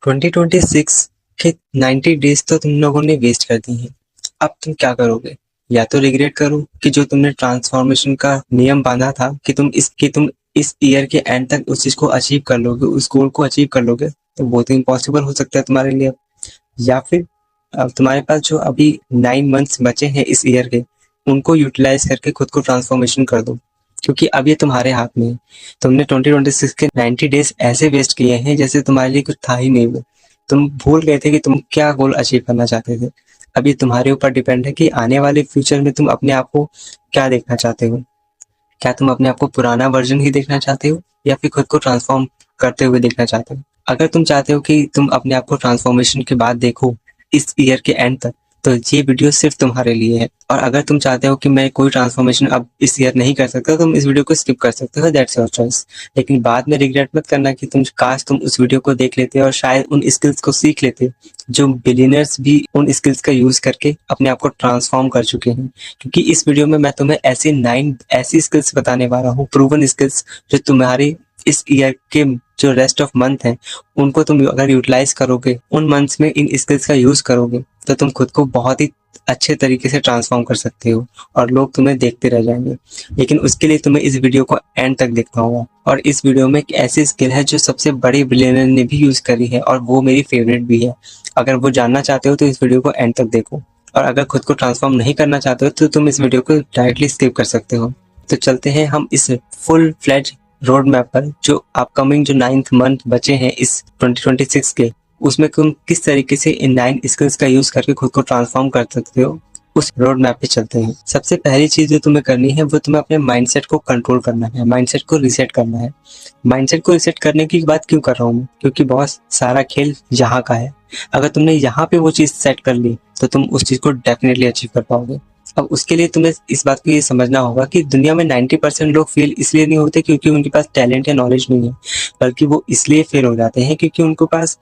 2026 के 90 डेज तो तुम लोगों ने वेस्ट कर दी हैं। अब तुम क्या करोगे? या तो रिग्रेट करो कि जो तुमने ट्रांसफॉर्मेशन का नियम बांधा था कि तुम इस ईयर के एंड तक उस चीज को अचीव कर लोगे, उस गोल को अचीव कर लोगे, तो वो तो इम्पॉसिबल हो सकता है तुम्हारे लिए अब। या फिर अब तुम्हारे पास जो अभी 9 मंथ्स बचे हैं इस ईयर के, उनको यूटिलाइज करके खुद को ट्रांसफॉर्मेशन कर दो, क्योंकि अब ये तुम्हारे हाथ में है। तुमने 2026 के 90 डेज ऐसे वेस्ट किए हैं जैसे तुम्हारे लिए कुछ था ही नहीं वो। तुम भूल गए थे कि तुम क्या गोल अचीव करना चाहते थे। अब ये तुम्हारे ऊपर डिपेंड है कि आने वाले फ्यूचर में तुम अपने आप को क्या देखना चाहते हो। क्या तुम अपने आप को पुराना वर्जन ही देखना चाहते हो या फिर खुद को ट्रांसफॉर्म करते हुए देखना चाहते हो? अगर तुम चाहते हो कि तुम अपने आप को ट्रांसफॉर्मेशन के बाद देखो इस ईयर के एंड तक, तो ये वीडियो सिर्फ तुम्हारे लिए है। और अगर तुम चाहते हो कि मैं कोई ट्रांसफॉर्मेशन अब इस ईयर नहीं कर सकता, तो तुम इस वीडियो को स्किप कर सकते हो, दैट्स योर चॉइस। लेकिन बाद में रिग्रेट मत करना कि तुम उस वीडियो को देख लेते और शायद उन स्किल्स को सीख लेते जो बिलियनर्स भी उन स्किल्स का यूज करके अपने आप को ट्रांसफॉर्म कर चुके हैं। क्योंकि इस वीडियो में मैं तुम्हें ऐसी 9 ऐसी स्किल्स बताने वाला हूँ, प्रूवन स्किल्स, जो तुम्हारी इस ईयर के जो रेस्ट ऑफ मंथ हैं, उनको तुम अगर यूटिलाइज करोगे, उन मंथ्स में इन स्किल्स का यूज करोगे, तो तुम खुद को बहुत ही अच्छे तरीके से ट्रांसफॉर्म कर सकते हो और लोग तुम्हें देखते रह जाएंगे। लेकिन उसके लिए तुम्हें इस वीडियो को एंड तक देखना होगा। और इस वीडियो में एक ऐसी स्किल है जो सबसे बड़े बिलियनर ने भी यूज करी है और वो मेरी फेवरेट भी है। अगर वो जानना चाहते हो तो इस वीडियो को एंड तक देखो, और अगर खुद को ट्रांसफॉर्म नहीं करना चाहते हो तो तुम इस वीडियो को डायरेक्टली स्किप कर सकते हो। तो चलते हैं हम इस फुल फ्लेज रोड मैप पर, जो अपकमिंग जो 9th मंथ बचे हैं इस 2026 के, उसमें तुम किस तरीके से इन 9 स्किल्स का यूज करके खुद को ट्रांसफॉर्म कर सकते हो, उस रोड मैप पे चलते हैं। सबसे पहली चीज जो तुम्हें करनी है वो तुम्हें अपने माइंडसेट को कंट्रोल करना है, माइंडसेट को रीसेट करना है। माइंडसेट को रीसेट करने की बात क्यों कर रहा हूँ मैं? क्योंकि बहुत सारा खेल यहाँ का है। अगर तुमने यहाँ पे वो चीज सेट कर ली तो तुम उस चीज को डेफिनेटली अचीव कर पाओगे। अब उसके लिए तुम्हें इस बात को ये समझना होगा कि दुनिया में 90% लोग फेल इसलिए नहीं होते क्योंकि उनके पास टैलेंट या नॉलेज नहीं है, बल्कि वो इसलिए फेल हो जाते हैं क्योंकि उनके पास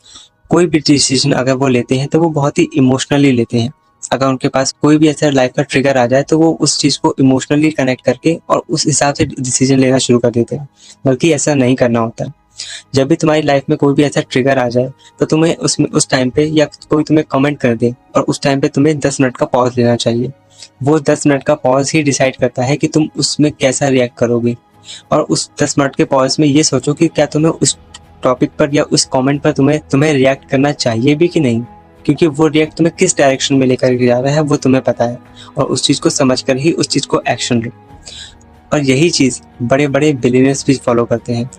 कोई भी डिसीजन अगर वो लेते हैं तो वो बहुत ही इमोशनली लेते हैं। अगर उनके पास कोई भी ऐसा लाइफ का ट्रिगर आ जाए तो वो उस चीज को इमोशनली कनेक्ट करके और उस हिसाब से डिसीजन लेना शुरू कर देते हैं, बल्कि ऐसा नहीं करना होता। जब भी तुम्हारी लाइफ में कोई भी ऐसा ट्रिगर आ जाए तो तुम्हें उसमें उस टाइम पे, या कोई तुम्हें कमेंट कर दे और उस टाइम पे तुम्हें 10 मिनट का पॉज लेना चाहिए। वो 10 मिनट का पॉज ही डिसाइड करता है कि तुम उसमें कैसा रिएक्ट करोगे। और उस 10 मिनट के पॉज में ये सोचो कि क्या तुम्हें उस टॉपिक पर या उस कमेंट पर तुम्हें रिएक्ट करना चाहिए भी कि नहीं, क्योंकि वो रिएक्ट तुम्हें किस डायरेक्शन में लेकर जा रहा है वो तुम्हें पता है। और उस चीज को समझकर ही उस चीज को एक्शन लो। और यही चीज बड़े बड़े बिलियनर्स भी फॉलो करते हैं।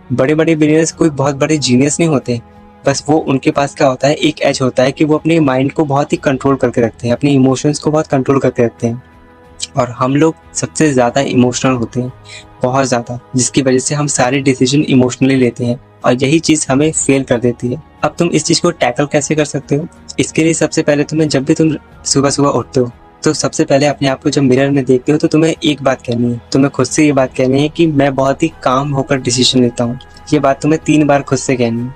बड़े बड़े बिलियनर्स कोई बहुत बड़े जीनियस नहीं होते, बस वो उनके पास क्या होता है, एक एज होता है कि वो अपने माइंड को बहुत ही कंट्रोल करके रखते हैं, अपने इमोशंस को बहुत कंट्रोल करके रखते हैं। और हम लोग सबसे ज़्यादा इमोशनल होते हैं, बहुत ज़्यादा, जिसकी वजह से हम सारे डिसीजन इमोशनली लेते हैं और यही चीज़ हमें फेल कर देती है। अब तुम इस चीज़ को टैकल कैसे कर सकते हो? इसके लिए सबसे पहले जब भी तुम सुबह सुबह उठते हो तो सबसे पहले अपने आप को जब मिरर में देखते हो तो तुम्हें एक बात कहनी है, तुम्हें खुद से ये बात कहनी है कि मैं बहुत ही काम होकर डिसीजन लेता हूँ। ये बात तुम्हें 3 बार खुद से कहनी है।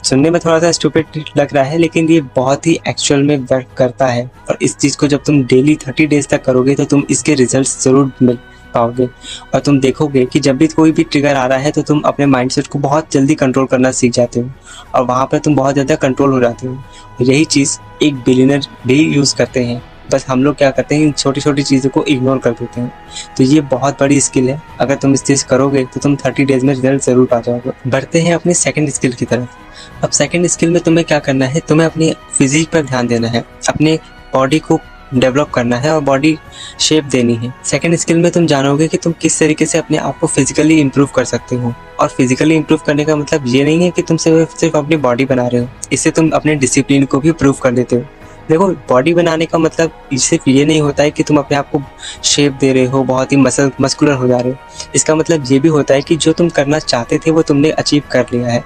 सुनने में थोड़ा सा स्टूपिड लग रहा है, लेकिन ये बहुत ही एक्चुअल में वर्क करता है। और इस चीज़ को जब तुम डेली 30 डेज तक करोगे तो तुम इसके रिजल्ट्स जरूर मिल पाओगे। और तुम देखोगे कि जब भी कोई भी ट्रिगर आ रहा है तो तुम अपने माइंडसेट को बहुत जल्दी कंट्रोल करना सीख जाते हो और वहाँ पर तुम बहुत ज़्यादा कंट्रोल हो जाते हो। और यही चीज़ एक बिलियनर भी यूज़ करते हैं, बस हम लोग क्या करते हैं, इन छोटी छोटी चीज़ों को इग्नोर कर देते हैं। तो ये बहुत बड़ी स्किल है, अगर तुम इस चीज़ करोगे तो तुम 30 डेज में रिजल्ट जरूर पा जाओगे। बढ़ते हैं अपने सेकंड स्किल की तरफ। अब सेकंड स्किल में तुम्हें क्या करना है, तुम्हें अपनी फिजिक पर ध्यान देना है, अपने बॉडी को डेवलप करना है और बॉडी शेप देनी है। सेकंड स्किल में तुम जानोगे कि तुम किस तरीके से अपने आप को फिजिकली इंप्रूव कर सकते हो। और फिजिकली इंप्रूव करने का मतलब ये नहीं है कि तुम सिर्फ अपनी बॉडी बना रहे हो, इससे तुम अपने डिसिप्लिन को भी प्रूव कर देते हो। देखो, बॉडी बनाने का मतलब सिर्फ ये नहीं होता है कि तुम अपने आप को शेप दे रहे हो, बहुत ही मस्कुलर हो जा रहे हो। इसका मतलब ये भी होता है कि जो तुम करना चाहते थे वो तुमने अचीव कर लिया है।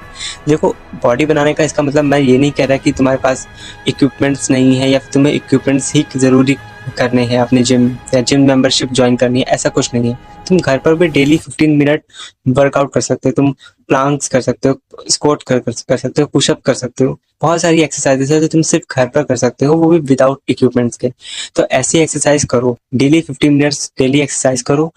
देखो, बॉडी बनाने का इसका मतलब मैं ये नहीं कह रहा कि तुम्हारे पास इक्विपमेंट्स नहीं है या फिर तुम्हें इक्विपमेंट्स ही जरूरी करने हैं अपने जिम या जिम मेंबरशिप ज्वाइन करनी है, ऐसा कुछ नहीं है। तुम घर पर भी डेली 15 मिनट वर्कआउट कर सकते हो, तुम प्लांक्स कर सकते हो, स्क्वाट कर सकते हो, पुशअप कर सकते हो। बहुत सारी एक्सरसाइजेस है जो तुम सिर्फ घर पर कर सकते हो, वो भी विदाउट इक्विपमेंट्स के। तो ऐसी एक्सरसाइज करो, डेली 15 मिनट्स डेली एक्सरसाइज करो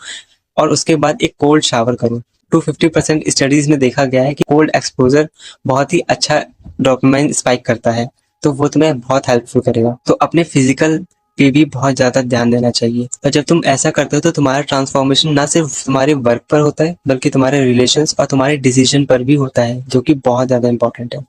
और उसके बाद एक कोल्ड शावर करो। टू 50% स्टडीज में देखा गया है कि कोल्ड एक्सपोजर बहुत ही अच्छा डोपामाइन स्पाइक करता है, तो वो तुम्हें बहुत हेल्पफुल करेगा। तो अपने फिजिकल पे भी बहुत ज्यादा ध्यान देना चाहिए, और जब तुम ऐसा करते हो तो तुम्हारा ट्रांसफॉर्मेशन ना सिर्फ तुम्हारे वर्क पर होता है बल्कि तुम्हारे रिलेशंस और तुम्हारे डिसीजन पर भी होता है, जो कि बहुत ज्यादा इंपॉर्टेंट है।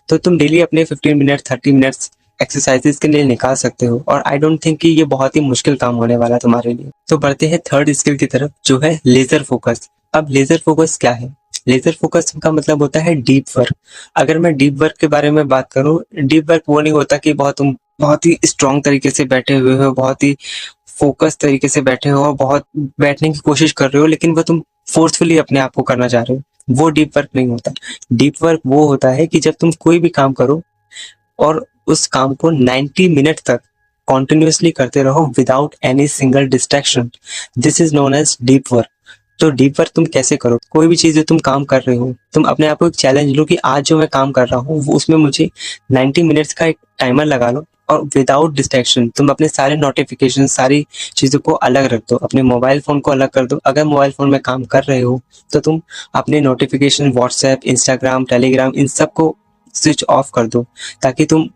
तो तुम डेली अपने 15 मिनट 30 मिनट्स एक्सरसाइजेस के लिए निकाल सकते हो, और आई डोंट थिंक कि ये बहुत ही मुश्किल काम होने वाला तुम्हारे लिए। तो बढ़ते हैं थर्ड स्किल की तरफ, जो है लेजर फोकस। अब लेजर फोकस क्या है? लेजर फोकस का मतलब होता है डीप वर्क। अगर मैं डीप वर्क के बारे में बात करूं, डीप वर्क वो नहीं होता कि तुम बहुत ही स्ट्रांग तरीके से बैठे हुए हो, बहुत ही फोकस तरीके से बैठे हो, बहुत बैठने की कोशिश कर रहे हो, लेकिन वो तुम फोर्सफुली अपने आप को करना चाह रहे हो। वो डीप वर्क नहीं होता। डीप वर्क वो होता है कि जब तुम कोई भी काम करो और उस काम को 90 मिनट तक कॉन्टिन्यूसली करते रहो without any single distraction. This is known as deep work. तो डीप वर्क तुम कैसे करो? कोई भी चीज जो तुम काम कर रहे हो, तुम अपने आप को एक चैलेंज लो कि आज जो मैं काम कर रहा हूँ वो उसमें मुझे 90 मिनट्स का एक टाइमर लगा लो, और विदाउट डिस्ट्रैक्शन तुम अपने सारे नोटिफिकेशन, सारी चीजों को अलग रख दो, अपने मोबाइल फोन को अलग कर दो। अगर मोबाइल फोन में काम कर रहे हो तो तुम अपने नोटिफिकेशन, व्हाट्सएप, इंस्टाग्राम, टेलीग्राम, इन सब को स्विच ऑफ कर दो, ताकि तुम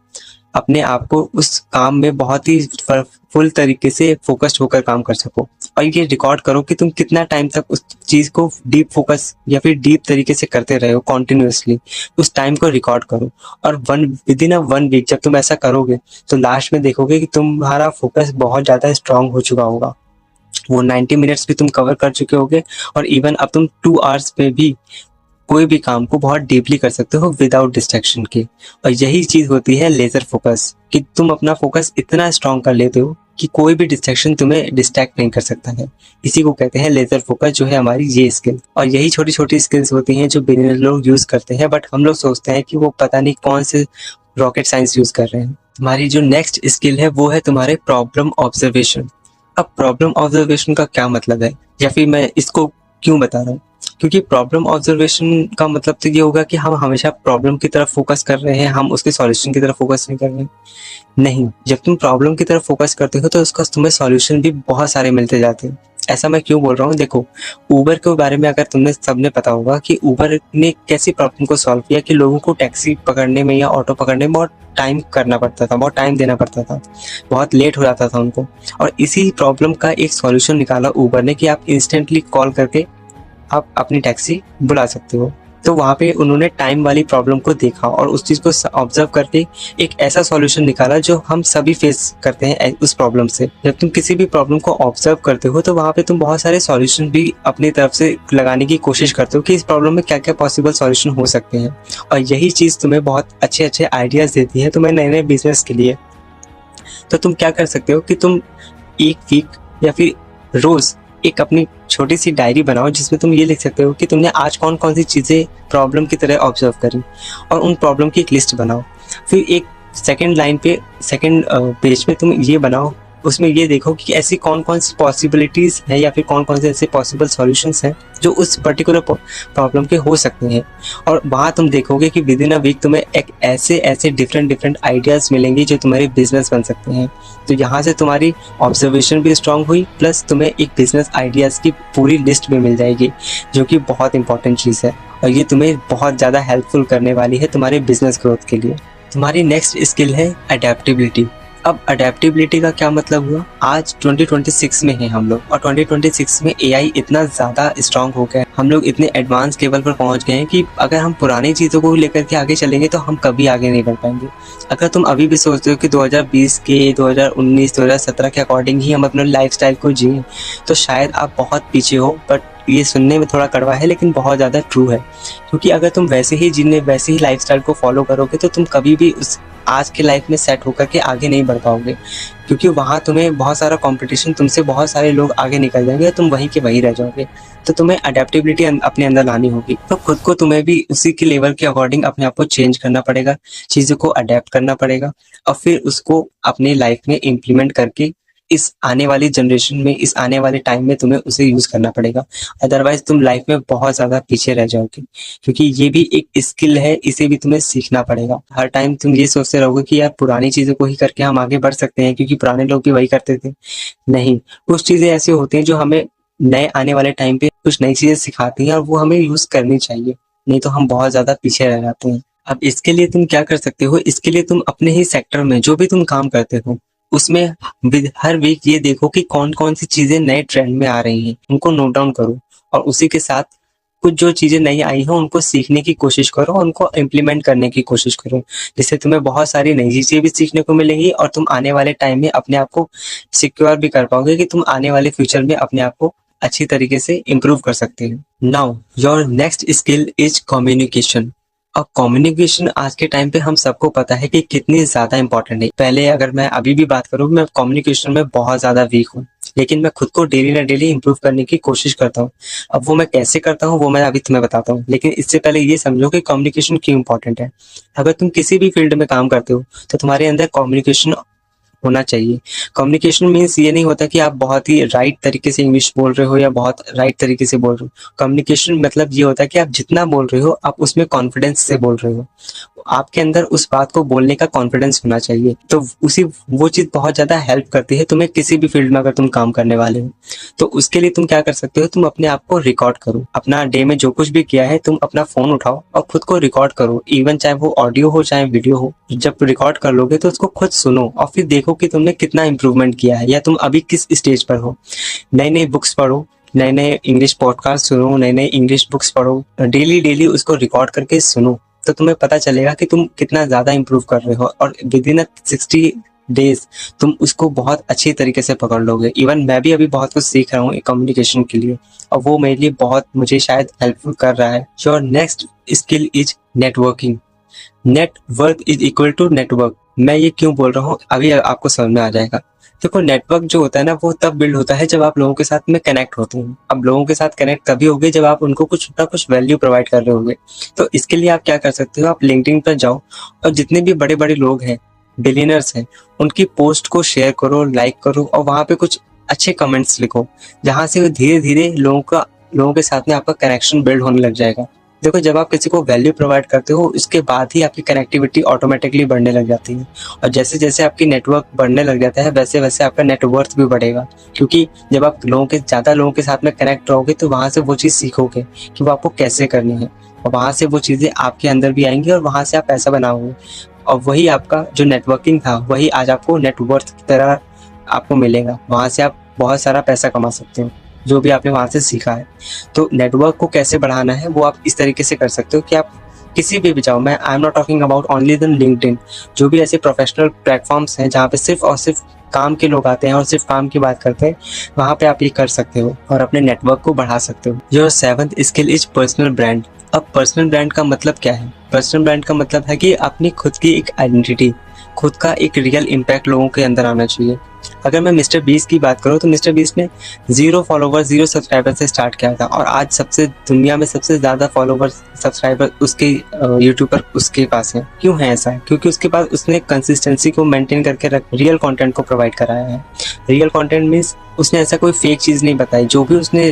अपने आप को उस काम में बहुत ही फुल तरीके से फोकस्ड होकर काम कर सको। और ये रिकॉर्ड करो कि तुम कितना टाइम तक उस चीज को डीप फोकस या फिर डीप तरीके से करते रहे हो कॉन्टिन्यूसली। उस टाइम को रिकॉर्ड करो, और विद इन 1 वीक जब तुम ऐसा करोगे तो लास्ट में देखोगे कि तुम्हारा फोकस बहुत ज्यादा स्ट्रांग हो चुका होगा। वो 90 मिनट्स भी तुम कवर कर चुके होगे, और इवन अब तुम 2 आवर्स में भी कोई भी काम को बहुत डीपली कर सकते हो विदाउट डिस्ट्रैक्शन के। और यही चीज होती है लेजर फोकस, कि तुम अपना फोकस इतना स्ट्रांग कर लेते हो कि कोई भी डिस्ट्रैक्शन तुम्हें डिस्ट्रैक्ट नहीं कर सकता है। इसी को कहते हैं लेजर फोकस, जो है हमारी ये स्किल। और यही छोटी छोटी स्किल्स होती हैं जो बिगिनर लोग यूज करते हैं, बट हम लोग सोचते हैं कि वो पता नहीं कौन से रॉकेट साइंस यूज कर रहे हैं। तुम्हारी जो नेक्स्ट स्किल है वो है तुम्हारे प्रॉब्लम ऑब्जर्वेशन। अब प्रॉब्लम ऑब्जर्वेशन का क्या मतलब है, या फिर मैं इसको क्यों बता रहा हूँ? क्योंकि प्रॉब्लम ऑब्जर्वेशन का मतलब तो ये होगा कि हम हमेशा प्रॉब्लम की तरफ फोकस कर रहे हैं, हम उसके सॉल्यूशन की तरफ फोकस नहीं कर रहे हैं। नहीं, जब तुम प्रॉब्लम की तरफ फोकस करते हो तो उसका तुम्हें सॉल्यूशन भी बहुत सारे मिलते जाते हैं। ऐसा मैं क्यों बोल रहा हूँ? देखो, उबर के बारे में अगर तुमने सबने पता होगा कि उबर ने कैसी प्रॉब्लम को सॉल्व किया कि लोगों को टैक्सी पकड़ने में या ऑटो पकड़ने में बहुत टाइम करना पड़ता था, बहुत टाइम देना पड़ता था, बहुत लेट हो जाता था उनको। और इसी प्रॉब्लम का एक सॉल्यूशन निकाला उबर ने कि आप इंस्टेंटली कॉल करके आप अपनी टैक्सी बुला सकते हो। तो वहाँ पे उन्होंने टाइम वाली प्रॉब्लम को देखा और उस चीज़ को ऑब्जर्व करके एक ऐसा सॉल्यूशन निकाला जो हम सभी फेस करते हैं उस प्रॉब्लम से। जब तुम किसी भी प्रॉब्लम को ऑब्जर्व करते हो तो वहाँ पे तुम बहुत सारे सॉल्यूशन भी अपनी तरफ से लगाने की कोशिश करते हो कि इस प्रॉब्लम में क्या क्या पॉसिबल सॉल्यूशन हो सकते हैं। और यही चीज़ तुम्हें बहुत अच्छे अच्छे आइडियाज़ देती है तुम्हें नए नए बिजनेस के लिए। तो तुम क्या कर सकते हो कि तुम एक वीक या फिर रोज एक अपनी छोटी सी डायरी बनाओ, जिसमें तुम ये लिख सकते हो कि तुमने आज कौन कौन सी चीज़ें प्रॉब्लम की तरह ऑब्जर्व करी, और उन प्रॉब्लम की एक लिस्ट बनाओ। फिर एक सेकंड लाइन पे, सेकंड पेज पे तुम ये बनाओ, उसमें ये देखो कि ऐसी कौन कौन सी पॉसिबिलिटीज़ है या फिर कौन कौन से ऐसे पॉसिबल सॉल्यूशंस हैं जो उस पर्टिकुलर प्रॉब्लम के हो सकते हैं। और वहाँ तुम देखोगे कि विद इन अ वीक तुम्हें एक ऐसे ऐसे डिफरेंट आइडियाज़ मिलेंगे जो तुम्हारे बिजनेस बन सकते हैं। तो यहाँ से तुम्हारी ऑब्जर्वेशन भी स्ट्रांग हुई, प्लस तुम्हें एक बिजनेस आइडियाज़ की पूरी लिस्ट भी मिल जाएगी, जो कि बहुत इंपॉर्टेंट चीज़ है, और ये तुम्हें बहुत ज़्यादा हेल्पफुल करने वाली है तुम्हारे बिजनेस ग्रोथ के लिए। तुम्हारी नेक्स्ट स्किल है अडेप्टेबिलिटी। अब अडेप्टेबिलिटी का क्या मतलब हुआ? आज 2026 में है हम लोग, और 2026 में एआई इतना ज़्यादा स्ट्रांग हो गया है, हम लोग इतने एडवांस लेवल पर पहुंच गए हैं कि अगर हम पुरानी चीज़ों को लेकर के आगे चलेंगे तो हम कभी आगे नहीं बढ़ पाएंगे। अगर तुम अभी भी सोचते हो कि 2020 के 2019 2017 के अकॉर्डिंग ही हम अपने लाइफस्टाइल को जिए, तो शायद आप बहुत पीछे हो। बट ये सुनने में थोड़ा कड़वा है लेकिन बहुत ज़्यादा ट्रू है, क्योंकि अगर तुम वैसे ही जीने, वैसे ही लाइफस्टाइल को फॉलो करोगे तो तुम कभी भी उस आज के लाइफ में सेट होकर के आगे नहीं बढ़ पाओगे, क्योंकि वहाँ तुम्हें बहुत सारा कंपटीशन, तुमसे बहुत सारे लोग आगे निकल जाएंगे और तुम वहीं के वहीं रह जाओगे। तो तुम्हें अडेप्टेबिलिटी अपने अंदर लानी होगी। तो खुद को तुम्हें भी उसी के लेवल के अकॉर्डिंग अपने आप को चेंज करना पड़ेगा, चीज़ों को अडेप्ट करना पड़ेगा, और फिर उसको अपने लाइफ में इम्प्लीमेंट करके इस आने वाली जनरेशन में, इस आने वाले टाइम में तुम्हें उसे यूज करना पड़ेगा। अदरवाइज तुम लाइफ में बहुत ज्यादा पीछे रह जाओगे, क्योंकि ये भी एक स्किल है, इसे भी तुम्हें सीखना पड़ेगा। हर टाइम तुम ये सोचते रहोगे कि यार पुरानी चीजों को ही करके हम आगे बढ़ सकते हैं क्योंकि पुराने लोग भी वही करते थे। नहीं, कुछ चीजें ऐसी होती हैं जो हमें नए आने वाले टाइम पे कुछ नई चीजें सिखाती हैं और वो हमें यूज करनी चाहिए, नहीं तो हम बहुत ज्यादा पीछे रह जाते हैं। अब इसके लिए तुम क्या कर सकते हो, इसके लिए तुम अपने ही सेक्टर में जो भी तुम काम करते हो उसमें हर वीक ये देखो कि कौन कौन सी चीजें नए ट्रेंड में आ रही हैं, उनको नोट डाउन करो और उसी के साथ कुछ जो चीजें नई आई हो उनको सीखने की कोशिश करो, उनको इम्प्लीमेंट करने की कोशिश करो, जिससे तुम्हें बहुत सारी नई चीजें भी सीखने को मिलेंगी और तुम आने वाले टाइम में अपने आप को सिक्योर भी कर पाओगे कि तुम आने वाले फ्यूचर में अपने आप को अच्छी तरीके से इम्प्रूव कर सकते हो। Now your next skill is communication. अब कम्युनिकेशन आज के टाइम पे हम सबको पता है कि कितनी ज्यादा इंपॉर्टेंट है। पहले अगर मैं अभी भी बात करूँ, मैं कम्युनिकेशन में बहुत ज्यादा वीक हूँ, लेकिन मैं खुद को डेली ना डेली इंप्रूव करने की कोशिश करता हूँ। अब वो मैं कैसे करता हूँ वो मैं अभी तुम्हें बताता हूँ, लेकिन इससे पहले ये समझो कि कम्युनिकेशन क्यों इंपॉर्टेंट है। अगर तुम किसी भी फील्ड में काम करते हो तो तुम्हारे अंदर कम्युनिकेशन होना चाहिए। कम्युनिकेशन मीन्स ये नहीं होता कि आप बहुत ही राइट तरीके से इंग्लिश बोल रहे हो या बहुत राइट तरीके से बोल रहे हो। कम्युनिकेशन मतलब ये होता है कि आप जितना बोल रहे हो आप उसमें कॉन्फिडेंस से बोल रहे हो, आपके अंदर उस बात को बोलने का कॉन्फिडेंस होना चाहिए। तो उसी वो चीज बहुत ज्यादा हेल्प करती है तुम्हें किसी भी फील्ड में अगर तुम काम करने वाले हो। तो उसके लिए तुम क्या कर सकते हो, तुम अपने आप को रिकॉर्ड करो, अपना डे में जो कुछ भी किया है तुम अपना फोन उठाओ और खुद को रिकॉर्ड करो, इवन चाहे वो ऑडियो हो चाहे वीडियो हो। जब रिकॉर्ड कर लोगे तो उसको खुद सुनो और फिर देखो कि तुमने कितना इंप्रूवमेंट किया है या तुम अभी किस स्टेज पर हो। नई नई बुक्स पढ़ो, नए नए इंग्लिश पॉडकास्ट सुनो, नए नए इंग्लिश बुक्स पढ़ो, डेली डेली उसको रिकॉर्ड करके सुनो, तो तुम्हें पता चलेगा कि तुम कितना ज्यादा इंप्रूव कर रहे हो और विद इन 60 डेज तुम उसको बहुत अच्छी तरीके से पकड़ लोगे। इवन मैं भी अभी बहुत कुछ सीख रहा हूँ कम्युनिकेशन के लिए और वो मेरे लिए बहुत मुझे शायद हेल्पफुल कर रहा है। Your next skill is networking. Network is equal to network. मैं ये क्यों बोल रहा हूँ अभी आपको समझ में आ जाएगा। देखो, नेटवर्क जो होता है ना वो तब बिल्ड होता है जब आप लोगों के साथ में कनेक्ट होते हैं। अब लोगों के साथ कनेक्ट तभी होगे जब आप उनको कुछ ना कुछ वैल्यू प्रोवाइड कर रहे होगे। तो इसके लिए आप क्या कर सकते हो, आप लिंक्डइन पर जाओ और जितने भी बड़े बड़े लोग हैं, बिलियनर्स हैं, उनकी पोस्ट को शेयर करो, लाइक करो और वहां पे कुछ अच्छे कमेंट्स लिखो, जहां से धीरे धीरे लोगों के साथ में आपका कनेक्शन बिल्ड होने लग जाएगा। देखो, जब आप किसी को वैल्यू प्रोवाइड करते हो उसके बाद ही आपकी कनेक्टिविटी ऑटोमेटिकली बढ़ने लग जाती है और जैसे जैसे आपकी नेटवर्क बढ़ने लग जाता है वैसे वैसे आपका नेटवर्थ भी बढ़ेगा, क्योंकि जब आप ज्यादा लोगों के साथ में कनेक्ट रहोगे तो वहां से वो चीज सीखोगे कि वो आपको कैसे करनी है और वहां से वो चीजें आपके अंदर भी आएंगी और वहां से आप पैसा बनाओगे और वही आपका जो नेटवर्किंग था वही आज आपको नेटवर्थ की तरह आपको मिलेगा। वहां से आप बहुत सारा पैसा कमा सकते हो जो भी आपने वहां से सीखा है। तो नेटवर्क को कैसे बढ़ाना है वो आप इस तरीके से कर सकते हो कि आप किसी भी जाओ, मैं I am not talking about only the LinkedIn, जो भी ऐसे प्रोफेशनल प्लेटफॉर्म्स हैं जहाँ पे सिर्फ और सिर्फ काम के लोग आते हैं और सिर्फ काम की बात करते हैं, वहां पे आप ये कर सकते हो और अपने नेटवर्क को बढ़ा सकते हो। Your seventh skill is personal brand. अब पर्सनल ब्रांड का मतलब क्या है? पर्सनल ब्रांड का मतलब है कि अपनी खुद की एक आइडेंटिटी, खुद का एक रियल इम्पैक्ट लोगों के अंदर आना चाहिए। अगर मैं मिस्टर बीस्ट की बात करूं तो मिस्टर बीस्ट ने 0 फॉलोवर 0 सब्सक्राइबर से स्टार्ट किया था और आज दुनिया में सबसे ज्यादा फॉलोवर सब्सक्राइबर उसके यूट्यूब पर उसके पास है। क्यों है ऐसा? क्योंकि उसके पास उसने कंसिस्टेंसी को मेंटेन करके रियल कंटेंट को प्रोवाइड कराया है। रियल कंटेंट मीन्स उसने ऐसा कोई फेक चीज नहीं बताई। जो भी उसने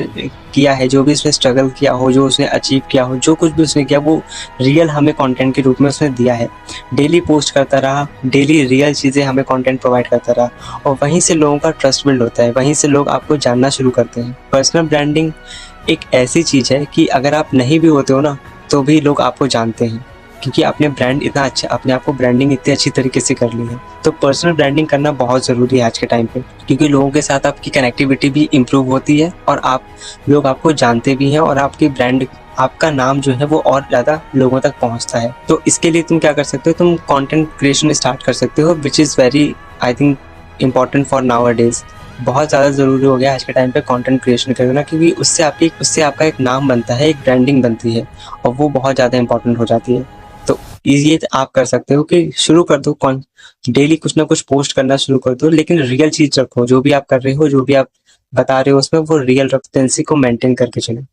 किया है, जो भी उसने स्ट्रगल किया हो, जो उसने अचीव किया हो, जो कुछ भी उसने किया वो रियल हमें कंटेंट के रूप में उसने दिया है। डेली पोस्ट करता रहा, डेली रियल चीजें हमें कंटेंट प्रोवाइड करता रहा और वहीं से लोगों का ट्रस्ट बिल्ड होता है, वहीं से लोग आपको जानना शुरू करते हैं। पर्सनल ब्रांडिंग एक ऐसी चीज है कि अगर आप नहीं भी होते हो ना तो भी लोग आपको जानते हैं, क्योंकि आपने ब्रांड इतना अच्छा, अपने आप को ब्रांडिंग इतनी अच्छी तरीके से कर ली है। तो पर्सनल ब्रांडिंग करना बहुत जरूरी है आज के टाइम पे, क्योंकि लोगों के साथ आपकी कनेक्टिविटी भी इम्प्रूव होती है और लोग आपको जानते भी हैं और आपकी ब्रांड, आपका नाम जो है वो और ज्यादा लोगों तक पहुंचता है। तो इसके लिए तुम क्या कर सकते हो, तुम कंटेंट क्रिएशन स्टार्ट कर सकते हो, which is very I think important for nowadays. बहुत ज़्यादा ज़रूरी हो गया आज के टाइम पे कंटेंट क्रिएशन करना, क्योंकि उससे आपका एक नाम बनता है, एक ब्रांडिंग बनती है और वो बहुत ज़्यादा इंपॉर्टेंट हो जाती है। तो ये आप कर सकते हो कि शुरू कर दो, डेली कुछ ना कुछ पोस्ट करना शुरू कर दो, लेकिन रियल चीज रखो। जो भी आप कर रहे हो, जो भी आप बता रहे हो उसमें वो रियल रेफरेंसी को मेंटेन करके चलो,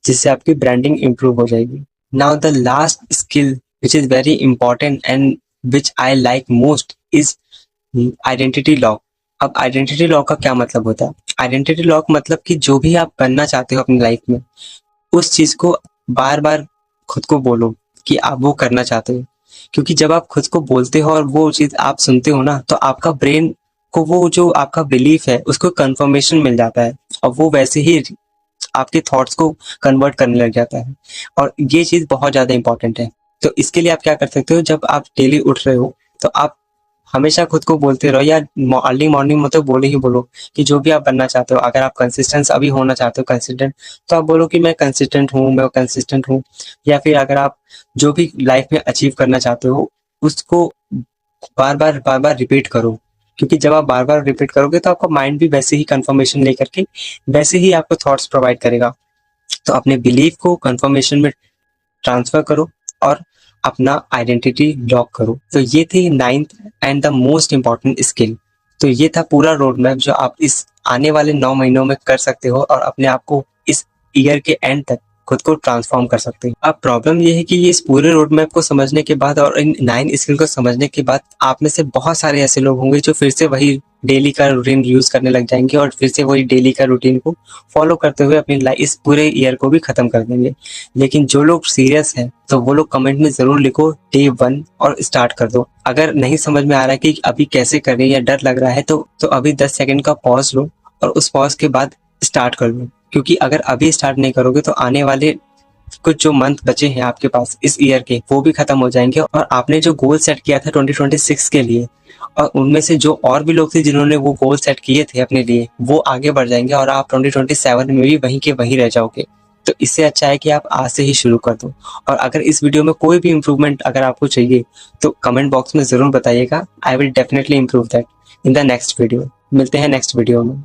जिससे आपकी ब्रांडिंग इंप्रूव हो जाएगी। Now the last skill which is very important and which I like most is identity lock. अब आइडेंटिटी लॉक का क्या मतलब होता है? आइडेंटिटी लॉक मतलब कि जो भी आप बनना चाहते हो अपनी लाइफ में, उस चीज को बार बार खुद को बोलो कि आप वो करना चाहते हो, क्योंकि जब आप खुद को बोलते हो और वो चीज आप सुनते हो ना, तो आपका ब्रेन को वो जो आपका बिलीफ है उसको कंफर्मेशन मिल जाता है और वो वैसे ही आपके थॉट्स को कन्वर्ट करने लग जाता है, और ये चीज़ बहुत ज़्यादा इंपॉर्टेंट है। तो इसके लिए आप क्या कर सकते हो, जब आप डेली उठ रहे हो तो आप हमेशा खुद को बोलते रहो, या अर्ली मॉर्निंग में तो बोले ही बोलो कि जो भी आप बनना चाहते हो, अगर आप कंसिस्टेंस अभी होना चाहते हो कंसिस्टेंट, तो आप बोलो कि मैं कंसिस्टेंट हूँ, मैं कंसिस्टेंट हूँ। या फिर अगर आप जो भी लाइफ में अचीव करना चाहते हो उसको बार बार रिपीट करो, क्योंकि जब आप बार बार रिपीट करोगे तो आपका माइंड भी वैसे ही कंफर्मेशन लेकर के वैसे ही आपको थॉट्स प्रोवाइड करेगा। तो अपने बिलीफ को कंफर्मेशन में ट्रांसफर करो और अपना आइडेंटिटी लॉक करो। तो ये थी 9th and the most important skill. तो ये था पूरा रोड मैप जो आप इस आने वाले 9 महीनों में कर सकते हो और अपने आप को इस ईयर के एंड तक खुद को ट्रांसफॉर्म कर सकते हो। अब प्रॉब्लम ये है कि ये इस पूरे रोड मैप को समझने के बाद और इन 9 स्किल को समझने के बाद आप में से बहुत सारे ऐसे लोग होंगे जो फिर से वही डेली का रूटीन यूज करने लग जाएंगे और फिर से वही डेली का रूटीन को फॉलो करते हुए अपनी लाइफ इस पूरे ईयर को भी खत्म कर देंगे। लेकिन जो लोग सीरियस हैं तो वो लोग कमेंट में जरूर लिखो डे 1 और स्टार्ट कर दो। अगर नहीं समझ में आ रहा है कि अभी कैसे करनी है या डर लग रहा है तो अभी 10 सेकंड का पॉज लो और उस पॉज के बाद स्टार्ट कर लो, क्योंकि अगर अभी स्टार्ट नहीं करोगे तो आने वाले कुछ जो मंथ बचे हैं आपके पास इस ईयर के वो भी खत्म हो जाएंगे, और आपने जो गोल सेट किया था 2026 के लिए और उनमें से जो और भी लोग थे जिन्होंने वो गोल सेट किए थे अपने लिए वो आगे बढ़ जाएंगे और आप 2027 में भी वहीं के वहीं रह जाओगे। तो इससे अच्छा है कि आप आज से ही शुरू कर दो। और अगर इस वीडियो में कोई भी इम्प्रूवमेंट अगर आपको चाहिए तो कमेंट बॉक्स में जरूर बताइएगा। I will definitely improve that in the next video. मिलते हैं नेक्स्ट वीडियो में।